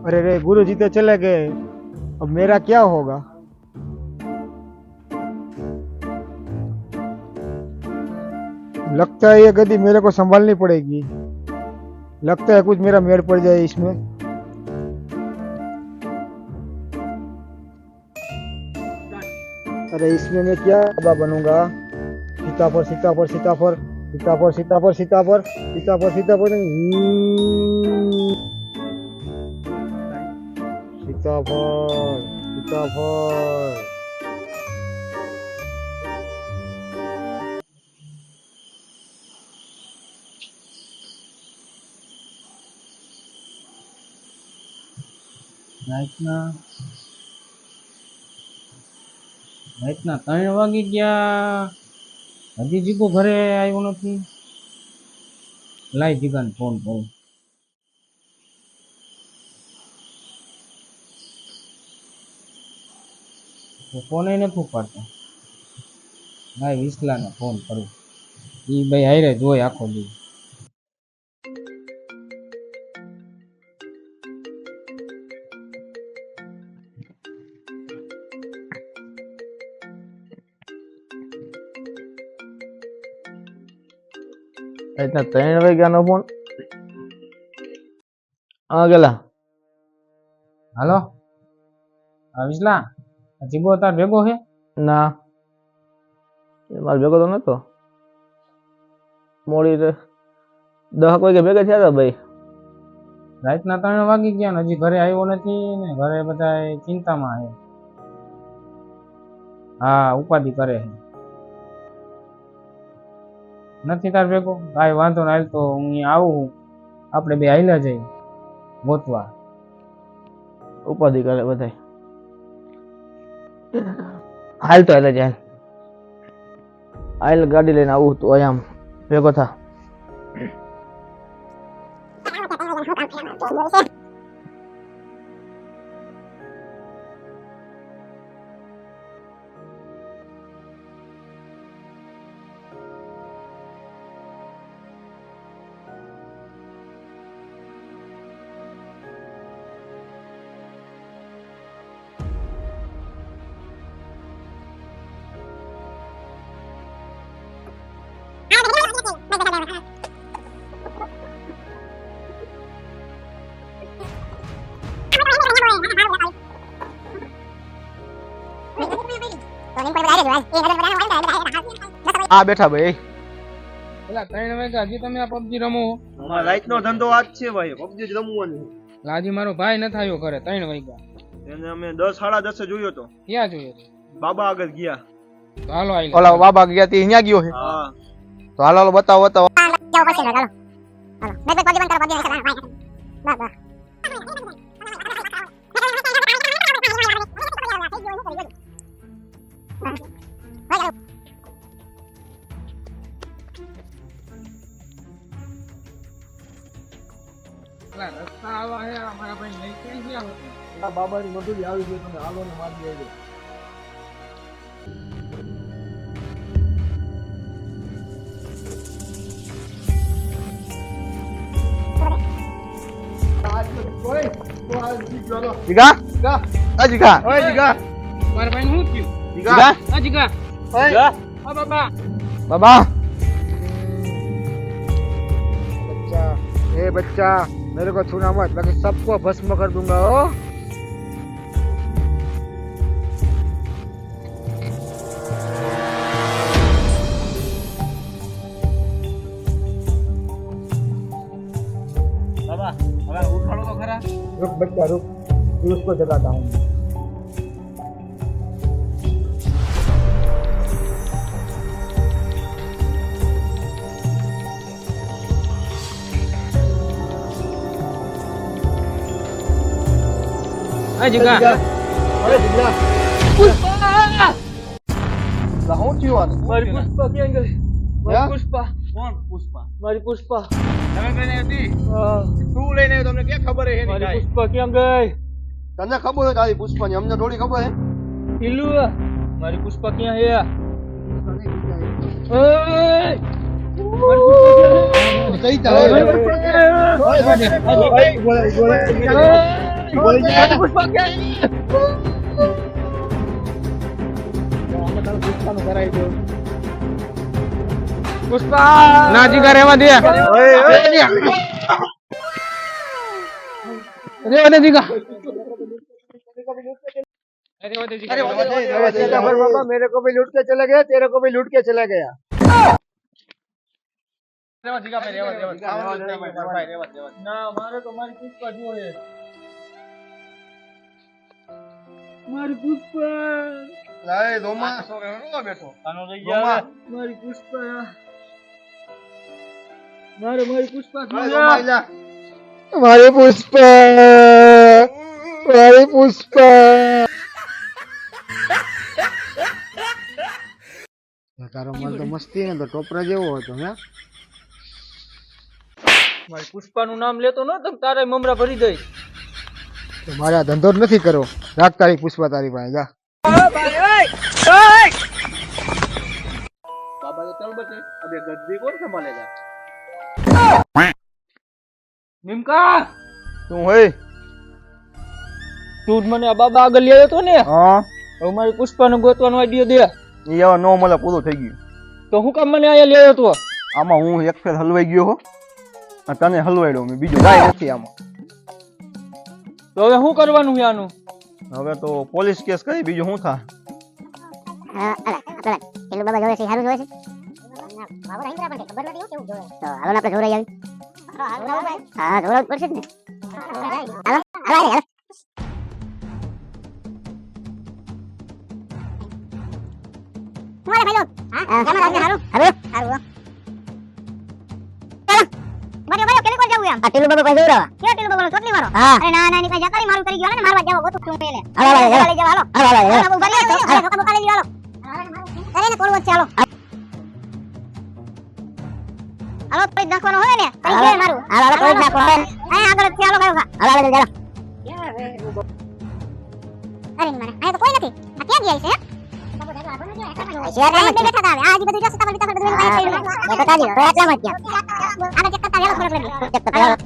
अरे रे गुरुजी तो चले गए, अब मेरा क्या होगा। लगता है ये गद्दी मेरे को संभालनी पड़ेगी। लगता है कुछ मेरा मेड़ पड़ जाए इसमें। अरे इसमें मैं क्या बाबा बनूंगा। सीताफल सीताफल सीताफल सीताफल सीताफल सीताफल सीताफल सीताफल सीताफल सीताफल। રાતના 3 વાગી ગયા, હજી જીગો ઘરે આવ્યો નથી. લાઈ જીગાને ફોન કરું. તો ફોન નથી ઉપાડતો. લાઈ વિસલાને ફોન કરું. ઈ ભાઈ હારે જોઈ આખો દી. इतना 3 વાગ્યાનો ફોન આ ગેલા. હાલો હા વિસલા, જીગો તાર ભેગો છે? ના એ માર ભેગો તો નતો. મોડી 10 વાગે ભેગા થયા હતા ભાઈ. રાતના 3 વાગી ગયા ને હજી ઘરે આવ્યો નથી ને ઘરે બધા ચિંતામાં છે. હા ઉપાધિ કરે છે. નથી તાર ભેગો? કાંઈ વાંધો ના, હાલ તો હું અહીંયા આવું, આપણે બે હાલ્યા જઈએ ગોતવા. ઉપાધિ કરે બધા. હાલ તો હાલ જાય. હાલ ગાડી લઈને આવું તો આમ ભેગો થા. આ બેઠા ભાઈ. પેલા 3 વાગ્યા હજી તમે આ પબજી રમો? રાઈટ નો ધંધો આજ છે ભાઈ, પબજી જ રમવાનું. લાજી મારો ભાઈ ન થયો કરે 3 વાગ્યા. એને અમે 10 સાડા 10 જોયો તો. ક્યાં જોયો? બાબા આગળ ગયા. તો હાલો આઈ ઓલા બાબા ગયા તી અહીંયા ગયો છે. હા તો હાલો હાલો બતાવો બતાવો. જાવ પછી હાલો હાલો બે બે પબજી બંધ કરો, પબજી બંધ કરો. રસ્તા આવા હે મારા ભાઈ લઈ ક્યાં ગયા હતા? બાબાની મધુરી આવી ગઈ, તમે હાલો ને મારી આવી. જીગા જીગા આ જીગા ઓય જીગા મારા ભાઈ શું થયું? જીગા આ જીગા જીગા આ બાબા બાબા. बच्चा, ए बच्चा, मेरे को छूना मत, बाकी सबको भस्म कर दूंगा हो। બાબા હવે ઉઠાડો તો ખરા. रुक बच्चा रुक, फिर उसको जगाता हूँ। આ જીગા અરે જીગા પુષ્પા હું થયું આને? મારી પુષ્પા ક્યાં ગઈ? હે? પુષ્પા કોણ? પુષ્પા મારી પુષ્પા તમે લઈને હતી? તું લઈને આવ્યો, તમને ક્યાં ખબર હે? મારી પુષ્પા ક્યાં ગઈ? તને ખબર હોય તારી પુષ્પાની, અમને થોડી ખબર હે. ઈલુ મારી પુષ્પા ક્યાં હે? ઓય મારી પુષ્પા ક્યાં હે? કઈ તારે પુષ્પા ક્યાં પુષ્પાનું કરાવી દો. પુષ્પા ના જીગા રહેવા દે. રેવા દે જીગા. बाबा मेरे को भी लूट के चले गया, तेरे को भी लूट के चला गया. ના મારે તો મારી પુષ્પા જોઈએ. મારી પુષ્પા. લાય દોમા બેઠો દોમા મારી પુષ્પા. મારી પુષ્પા દોમા જા. મારી પુષ્પા. તારો માલ તો મસ્તી ને તો ટોપરા જેવો હતો હે. મારી પુષ્પાનું નામ લેતો ન તો તારે મમરા ભરી દઈશ. તો મારે આ ધંધો જ નથી કરવો. રાખ તારી પુષ્પા તારી પાસે જા. બાબા તો ચલ બચે. અબે ગદ્દી કોણ સંભાળેગા? નિમકા તું હોય તું જ મને આ બાબા આગળ લઈ આવ્યો તો ને. હા હવે મારી પુષ્પાનું ગોતવાનો આઈડિયો દે. એ હવે નો મળે, પૂરું થઈ ગયું. તો હું કામ મને અહીંયા લઈ આવ્યો તો? આમાં હું એક ફેર હલવાઈ ગયો હો, અને તને હલવાડ્યો મેં. બીજું કાંઈ નથી આમાં. તો હવે શું કરવાનું છે આનું? હવે તો પોલીસ કેસ કરી, બીજું શું થાય? પેલું બાબા જોવે છે સારું જોવે છે બાબા રહીન્દ્રા પણ ખબર નથી કેવું જોવે તો હાલો ને આપણે જોરાઈ આવી હા જોરાવું પડશે જ ને હાલો હાલો મારે ભાઈ લોક હા કેમ લાગે હાલો હાલો હાલો મારે કેને કોણ જાવું એમ આ ટીલુ બાબા પાસે જોરાવા કે ટીલુ બાબા ચોટલી મારો અરે ના ના ની પાસે જતારી મારું કરી ગયો ને મારવા જાવ ગોતું તું પેલે હાલો લઈ જાવ હાલો હાલો બાબુ ભરી હાલો બાબુ કાલે દી હાલો અરે ને કોણ વચ્ચે હાલો હાલો તો નાખવાનો હોય ને કઈ દે મારું હાલો તો નાખવાનો હોય આ આગળ થી હાલો ગાયો હાલો હાલો ચાલો અરે મને આ તો કોઈ નથી આ ક્યાં ગયા છે શેર ના બેઠા હતા આ બધી રસ્તા પર બધું વાય થયું એ તો કાજી તો એટલા માં ગયા આને ચેક કરતા હેલો ફરક લાગી ચેક કરતા હેલો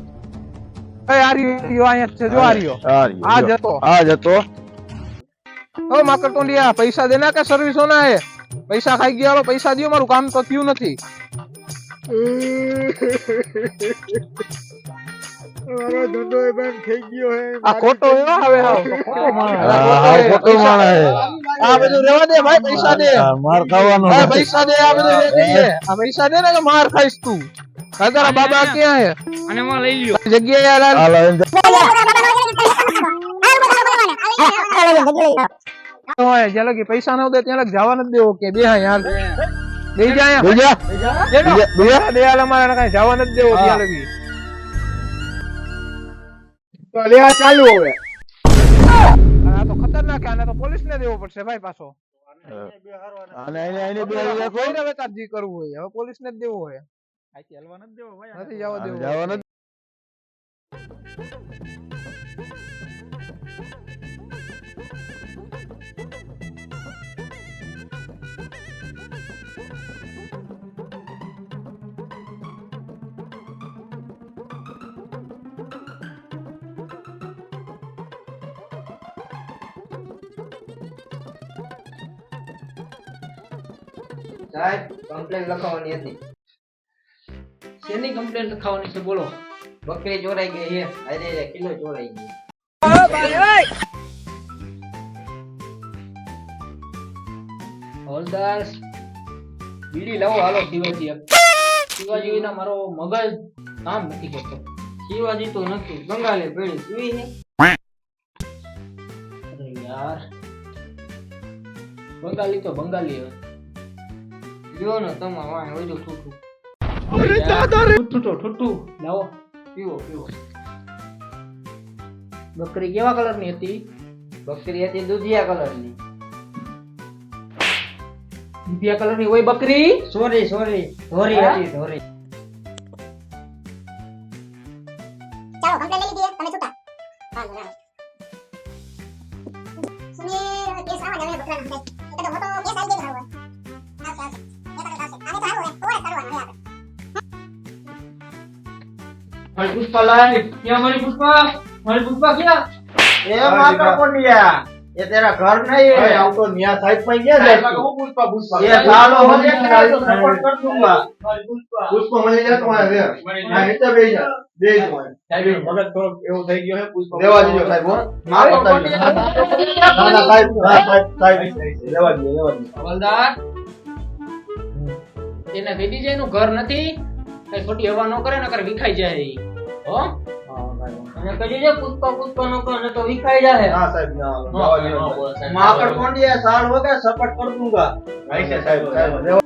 એ આર્યો અહીંયા છે જો આર્યો આ જતો ઓ માકર ટોંડિયા પૈસા દેના કે સર્વિસ હોના હે પૈસા ખાઈ ગયા હાલો પૈસા દિયો મારું કામ તો થયું નથી મારો ધંધો એ બંધ થઈ ગયો હે. આ ખોટો એવો આવે હાવ ખોટો માણસ આ બધું રેવા દે ભાઈ પૈસા દે માર ખાવાનો ભાઈ પૈસા દે આ બધું વેચી દે આ પૈસા દે ને કે માર ખાઈશ તું તારા બાબા ક્યાં હે અને માં લઈ લ્યો જગ્યાએ યાર ઓય જે લગી પૈસા ન દે ત્યાં લગ જવા નથી દેવો કે બે હા યાર બેહી જા અહીંયા દે હાલ અમારે કઈ જવા નથી દેવો ત્યાં લગી તો લે આ ચાલુ હવે. આ તો ખતરનાક આને તો પોલીસ ને દેવો પડશે ભાઈ પાછો અને એને બે કોઈ ને વેચાત જી કરવું હોય હવે પોલીસ ને જ દેવો હોય આથી હલવા નથી દેવો ભાઈ નથી જવા દેવો સાહેબ કમ્પ્લેન લખાવવાની હતી. શેની કમ્પ્લેન લખાવવાની છે બોલો બકરી ચોરાઈ ગઈ છે. અરે કિલો ચોરાઈ ગઈ. હવલદાર બીડી લાવો હાલો શિવાજી શિવાજી ના મારો મગજ કામ નથી કરતો શિવાજી તો નથી, બંગાળી પેલી સુઈ છે. અરે યાર બંગાળી તો બંગાળી હવે લ્યો ને તમા વાય હોય તો ઠૂઠું. ઠુઠ્ઠું લાવો પીવો પીવો. બકરી કેવા કલર ની હતી બકરી હતી દૂધિયા કલરની. દૂધિયા કલર ની હોય બકરી સોરી સોરી ધોરી હતી ધોરી. ચાલો કમ્પ્લેન લઈ લીધી તમે છૂટા હાલો ચાલો સુમીર કેસ આવા જાવે બકરા ના એ તો મોટો કેસ આવી ગયો હવે આવશે આવશે આને તો આવો ઓરે કરવાનો યાર મારી પુષ્પા લાય ક્યાં મારી પુષ્પા ક્યાં એ માકડ કોંડિયા એ તેરા ઘર નહીં ભાઈ है આમ તો ન્યા સાઈડ પર ગયા જાય ये सालो हो जाए तो सपोर्ट कर दूंगा પુષ્પ મળી જાય તો અહીંયા રે ના નીચે બેસી જા બેસી જા સાહેબ મગજ થોડો એવું થઈ ગયો છે પુષ્પ દેવા દીજો સાહેબ હો ના પતાવી ના ના સાહેબ સાહેબ લેવા દીજો હવલદાર એને કહી દીજે એનું ઘર નથી કઈ ખોટી હવા ન કરે નકર વિખાઈ જાય ઈ. હો અને કહી દીજે પુષ્પા નો કરે ને તો વિખાઈ જાય હા સાહેબ ના લેવા દીજો માકડ કોંડિયા સાલ हो गया सपोर्ट कर दूंगा ભાઈ છે સાહેબ સાહેબ લેવા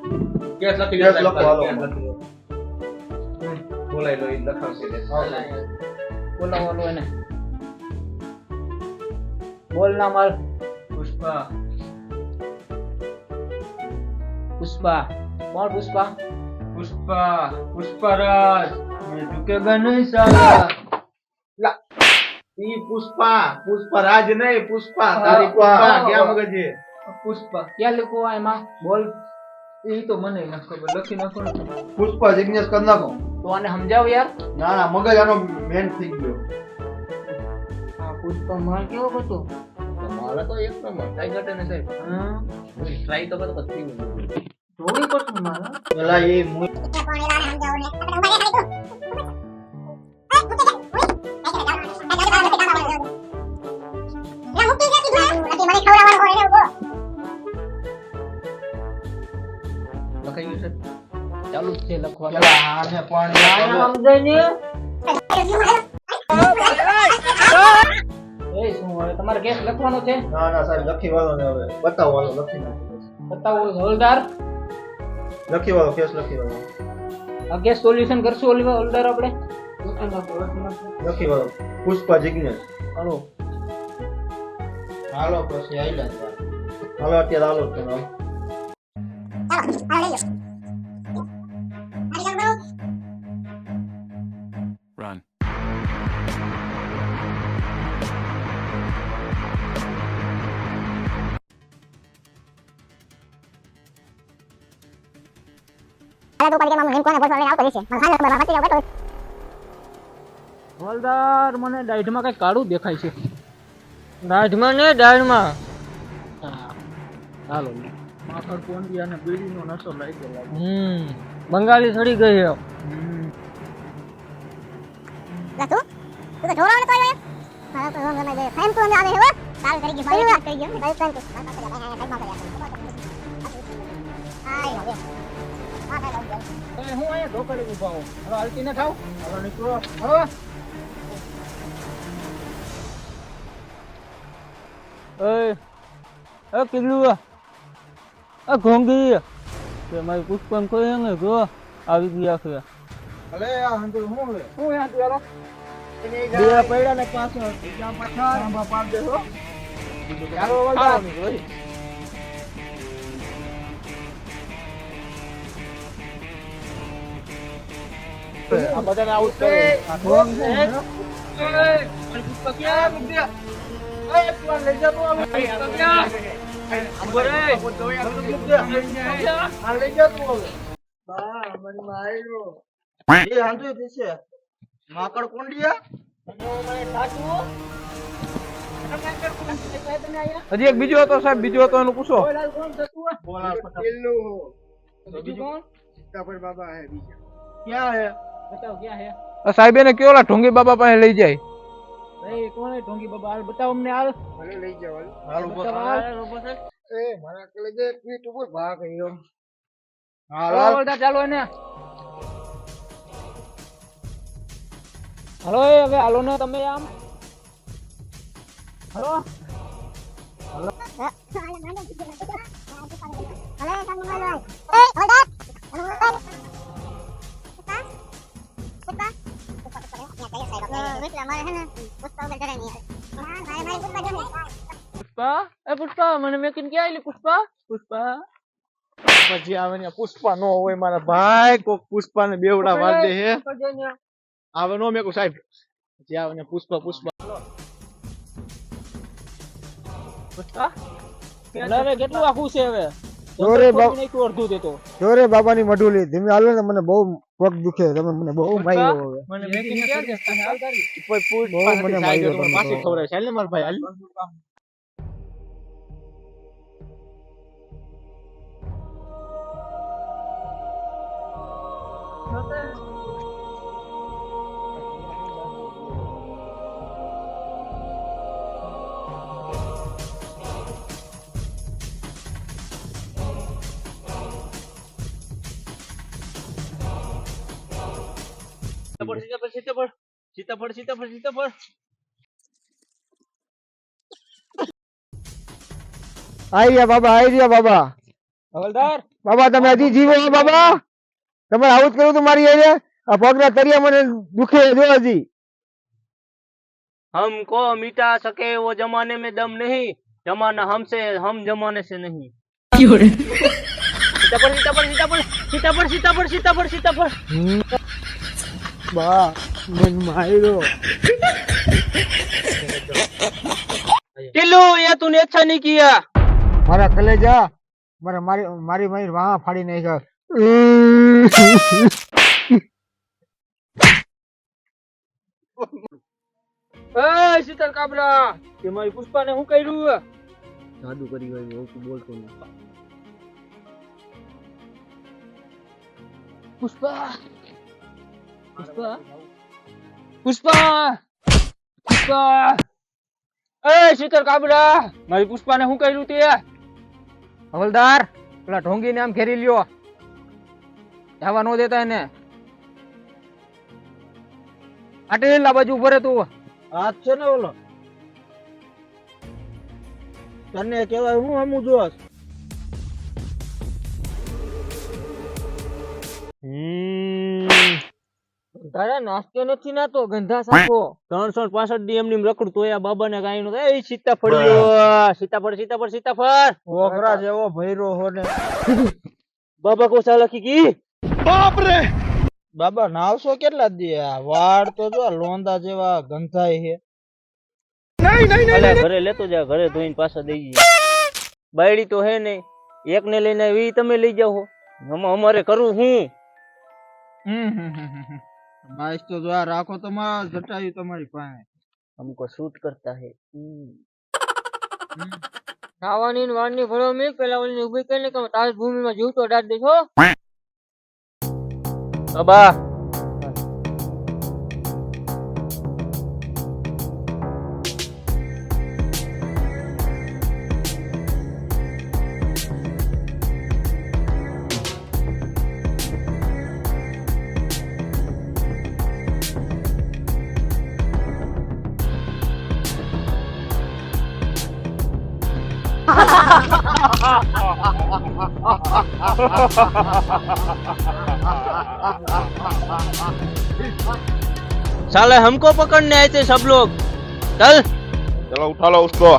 केस लखी કેસ લખો હાલો બોલાઈ લો ઈ લખાવશે લે બોલાવો એને બોલ ના માર પુષ્પા કોણ પુષ્પા पुष्पराज ये झुकेगा नहीं साला ઈ પુષ્પરાજ નહીં પુષ્પા તારી પુષ્પા ક્યાં મગજ છે पुष्पा क्या लिखो है मां बोल એ તો મને ન ખબર લખી નાખો ને પુષ્પા જિગ્નેશ કર નાખો तो आने समझाओ यार ના ના મગજ આનો મેન થઈ ગયો हाँ पुष्पा मां क्यों बतो મારા તો એક નંબર ટાઈગર ને સાહેબ हाँ ટ્રાય તો કરો પછી જોવી પડશે મારા પેલા એ લખાઈ ગયું છે ચાલુ જ છે લખવાનું પેલા આને પાણી સમજાય ને એ શું હવે તમારે કેસ લખવાનો છે ના ના સાહેબ લખી વાળો ને હવે બતાવો વાળો લખી નાખો બતાવો હવલદાર લખી વાળો કેસ લખી વાળો આ કેસ સોલ્યુશન કરશું હવલદાર આપણે લખી વાળો પુષ્પા જિગ્નેશ હાલો હાલો પછી આઈલા હાલો અત્યારે હાલો તમે Run. હવલદાર મને દાઢમાં કઈ કાળું દેખાય છે દાઢમાં ને દાઢમાં હાલો માખણ કોંડિયા ને બીડીનો નશો લઈ ગયો બંગાળી સડી ગઈ હે હું અહીંયા ઢોકળી ઉભા હું હવે હલતી ન થાવ હવે નીકળો હવે એ કિલ્લું આ ઘોંગી કે મારી પુષ્પન કોઈ ને જો આવી ગયા છે અરે આ હંતો હું લે હું યાર તું બે પૈડા ને પાછો ત્યાં પાછા પાડ દેજો ચાલો હવલદાર આ બધાને આઉટ કરે આ ઢોંગ છે પુષ્પા ક્યાં મૂક્યા એ તું લઈ જા તું પુષ્પા ક્યાં અંબરે આ લઈ જા તું હવે બા મને માર્યો એ હાંતો છે માકડ કોંડિયા હજી એક બીજો હતો સાહેબ બીજો હતો એનું પૂછો બોલા સીતાપર બાબા હે બીજા ક્યાં હે बताओ क्या है સાહેબ એને કયો ઓલા ઢોંગી બાબા પાસે લઈ જાય भाई कौन है ढोंगी बाबा हाल बताओ हमने हाल મને લઈ જાવ हाल बताओ એ મારા કલેજે પીઠ ઉપર ભાગ ગયો હાલો હવલદાર ચાલો એને હાલો એ હવે હાલો ને તમે આમ હાલો પુષ્પા એ પુષ્પા મને મેકીને ક્યાં આવેલી પુષ્પા પુષ્પા પછી આવે ને પુષ્પા નો હોય મારા ભાઈ કોક પુષ્પા ને બેવડા વાર દે હે આવે નો મેકો સાહેબ પછી આવે ને પુષ્પા પુષ્પા હવે કેટલું આખું છે હવે જોરે ખોટું નહીં તું અડધું દેતો જોરે બાબાની મઢુલી ધીમે હાલો ને મને બહુ પગ દુખે તમે મને બહુ માર્યો હવે મને મેકિંગ ક્યાં છે હાલ તારી બહુ મને માર્યો તમે પાછી ખવડાવે ચાલ ને માર ભાઈ હાલ સીતાફળ આઈ રહ્યા બાબા હવલદાર બાબા તમે હજી જીવો છો બાબા તમે આવું જ કર્યું તું મારી હારે આ પગના તરિયા મને દુખે જો હજી हमको मिटा सके वो जमाने में दम नहीं जमाना हमसे हम जमाने से नहीं सीताफळ બા મન માર્યો टिल्लू ये तूने अच्छा नहीं किया મારા કલેજા મારી મારી વાહ ફાડી નાખ્યા શીતલ કાબરા તે મારી પુષ્પાને હું કર્યું જાદુ કરી ગયો હું બોલતો નહીં પુષ્પા પુષ્પા પુષ્પા પુષ્પા એ શીતલ કાબરા મારી પુષ્પાને હું કર્યું તે હવલદાર પેલા ઢોંગીને આમ ઘેરી લ્યો જવા નો દેતા એને આટેલા બાજુ ઉભો રે તું હાથ છે ને ઓલો તને કેવાય હું હમું જોસ તારા નાસ્તો નથી ના તો ગંધા સાખો 365 દી એમની રખડતો આ બાબાને કાઈ નો એ સીતાફળ ઓખરા જેવો ભૈરો હો ને બાબા કો ચાલકી કી બાપ રે બાબા નાવસો કેટલા દે વાળ તો જો લોંદા જેવા ગંધાય છે અલા ઘરે લેતો જા ઘરે ધોઈને પાછા દઈ જાય બાયડી તો હે નહીં એક ને લઈને આવી તમે લઈ જાઓ અમારે કરું હું માઈસ તો જો આ રાખો તમાર જટાયું તમારી પાસે हमको शूट करता है ખાવાની ને વાળની ભરો મેં પેલા ઓલી ઉભી કરીને કે તારી ભૂમિમાં જીવતો દાદ દેખો બાબા साले हमको पकड़ने आए थे सब लोग चल चलो उठा लो उसको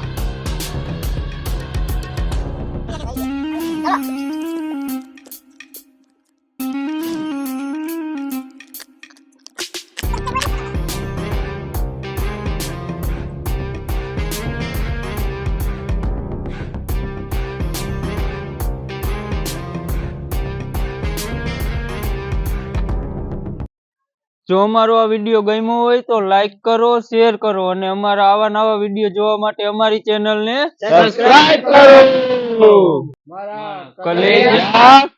જો અમારો આ વિડિયો ગમ્યો હોય તો લાઈક કરો શેર કરો અને અમારા આવા નવા વિડિયો જોવા માટે અમારી ચેનલ ને સબસ્ક્રાઇબ કરો કલેજા